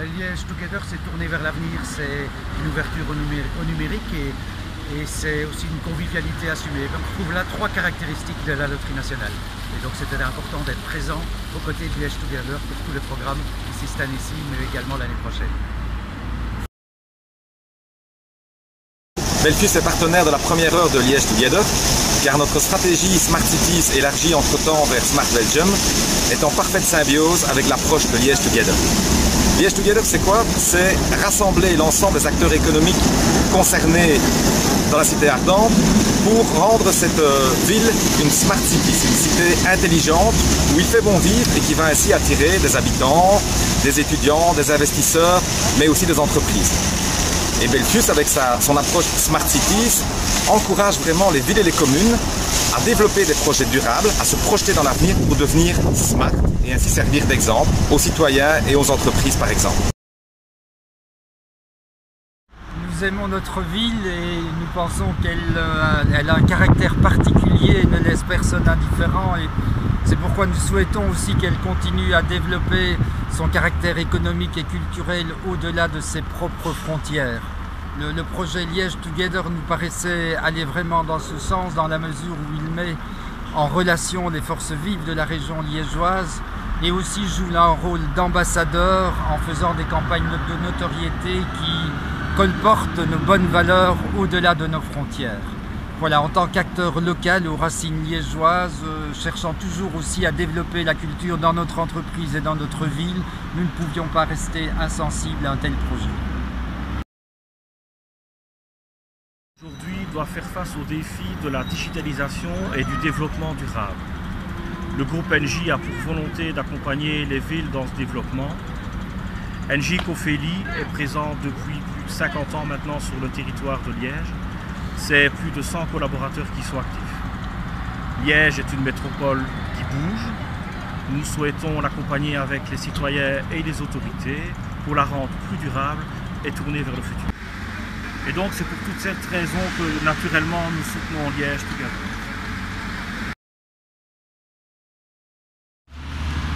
Liège Together, c'est tourné vers l'avenir, c'est une ouverture au numérique et c'est aussi une convivialité assumée. On retrouve là 3 caractéristiques de la loterie nationale. Et donc c'était important d'être présent aux côtés de Liège Together pour tous les programmes ici cette année-ci, mais également l'année prochaine. Belfius est partenaire de la première heure de Liège Together, car notre stratégie Smart Cities élargie entre-temps vers Smart Belgium est en parfaite symbiose avec l'approche de Liège Together. Liège Together, c'est quoi? C'est rassembler l'ensemble des acteurs économiques concernés dans la cité ardente pour rendre cette ville une Smart City, une cité intelligente où il fait bon vivre et qui va ainsi attirer des habitants, des étudiants, des investisseurs, mais aussi des entreprises. Et Belfius, avec son approche Smart Cities, encourage vraiment les villes et les communes à développer des projets durables, à se projeter dans l'avenir pour devenir smart et ainsi servir d'exemple aux citoyens et aux entreprises par exemple. Nous aimons notre ville et nous pensons qu'elle a un caractère particulier et ne laisse personne indifférent. Et c'est pourquoi nous souhaitons aussi qu'elle continue à développer son caractère économique et culturel au-delà de ses propres frontières. Le projet Liège Together nous paraissait aller vraiment dans ce sens, dans la mesure où il met en relation les forces vives de la région liégeoise et aussi joue là un rôle d'ambassadeur en faisant des campagnes de notoriété qui colportent nos bonnes valeurs au-delà de nos frontières. Voilà, en tant qu'acteur local aux racines liégeoises, cherchant toujours aussi à développer la culture dans notre entreprise et dans notre ville, nous ne pouvions pas rester insensibles à un tel projet. Aujourd'hui, doit faire face aux défis de la digitalisation et du développement durable. Le groupe Engie a pour volonté d'accompagner les villes dans ce développement. Engie Cophélie est présent depuis plus de 50 ans maintenant sur le territoire de Liège. C'est plus de 100 collaborateurs qui sont actifs. Liège est une métropole qui bouge. Nous souhaitons l'accompagner avec les citoyens et les autorités pour la rendre plus durable et tournée vers le futur. Et donc c'est pour toute cette raison que naturellement nous soutenons Liège Together.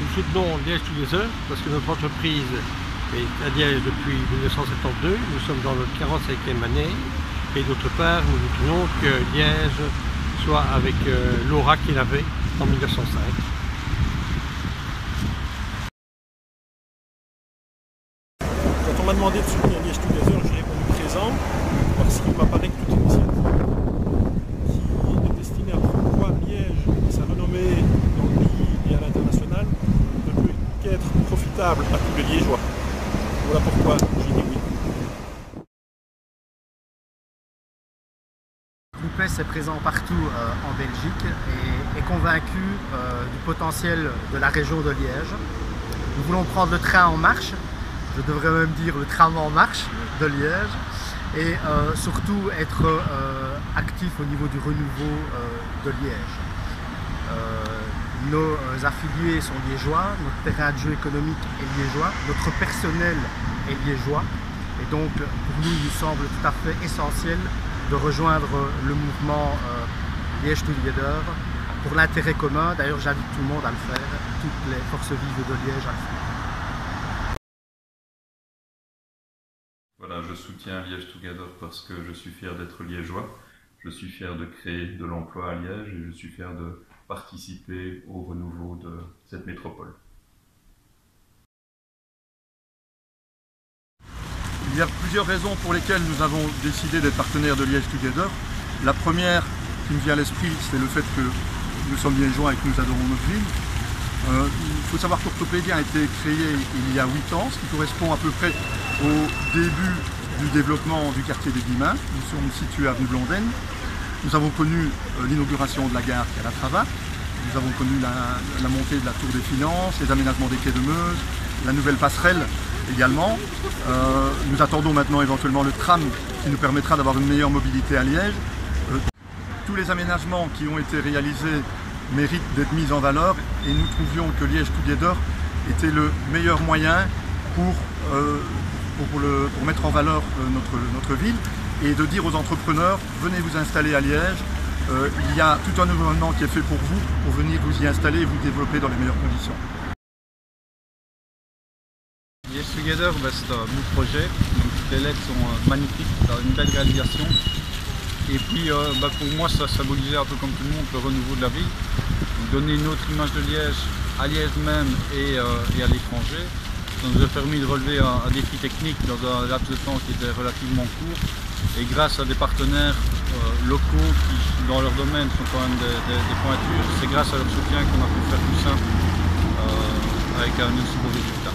Nous soutenons Liège Together parce que notre entreprise est à Liège depuis 1972. Nous sommes dans notre 45e année. Et d'autre part, nous voudrions que Liège soit avec l'aura qu'il avait en 1905. Quand on m'a demandé de soutenir Liège Together, j'ai répondu présent, parce qu'il m'apparaît que toute initiative qui est destinée à promouvoir Liège et sa renommée dans le pays et à l'international ne peut qu'être profitable à tous les Liégeois. Voilà pourquoi j'ai dit oui. L'UPES est présent partout en Belgique et est convaincu du potentiel de la région de Liège. Nous voulons prendre le train en marche, je devrais même dire le tram en marche de Liège, et surtout être actif au niveau du renouveau de Liège. Nos affiliés sont liégeois, notre terrain de jeu économique est liégeois, notre personnel est liégeois, et donc pour nous il nous semble tout à fait essentiel de rejoindre le mouvement Liège Together pour l'intérêt commun. D'ailleurs, j'invite tout le monde à le faire, toutes les forces vives de Liège à le faire. Voilà, je soutiens Liège Together parce que je suis fier d'être liégeois, je suis fier de créer de l'emploi à Liège et je suis fier de participer au renouveau de cette métropole. Il y a plusieurs raisons pour lesquelles nous avons décidé d'être partenaires de Liège Together. La première qui me vient à l'esprit, c'est le fait que nous sommes liégeois et que nous adorons notre ville. Il faut savoir qu'Orthopédie a été créé il y a 8 ans, ce qui correspond à peu près au début du développement du quartier des Guillemins. Nous sommes situés à avenue Blondaine. Nous avons connu l'inauguration de la gare Calatrava. Nous avons connu la montée de la Tour des Finances, les aménagements des quais de Meuse, la nouvelle passerelle également. Nous attendons maintenant éventuellement le tram qui nous permettra d'avoir une meilleure mobilité à Liège. Tous les aménagements qui ont été réalisés méritent d'être mis en valeur et nous trouvions que Liège Together était le meilleur moyen pour mettre en valeur notre ville et de dire aux entrepreneurs, venez vous installer à Liège. Il y a tout un environnement qui est fait pour vous, pour venir vous y installer et vous développer dans les meilleures conditions. Liège Together, c'est un beau projet. Donc, les LED sont magnifiques, c'est une belle réalisation. Et puis pour moi, ça symbolisait un peu comme tout le monde le renouveau de la ville. Donc, donner une autre image de Liège, à Liège même et à l'étranger. Ça nous a permis de relever un défi technique dans un laps de temps qui était relativement court. Et grâce à des partenaires locaux qui, dans leur domaine, sont quand même des pointures, c'est grâce à leur soutien qu'on a pu faire tout ça avec un aussi beau résultat.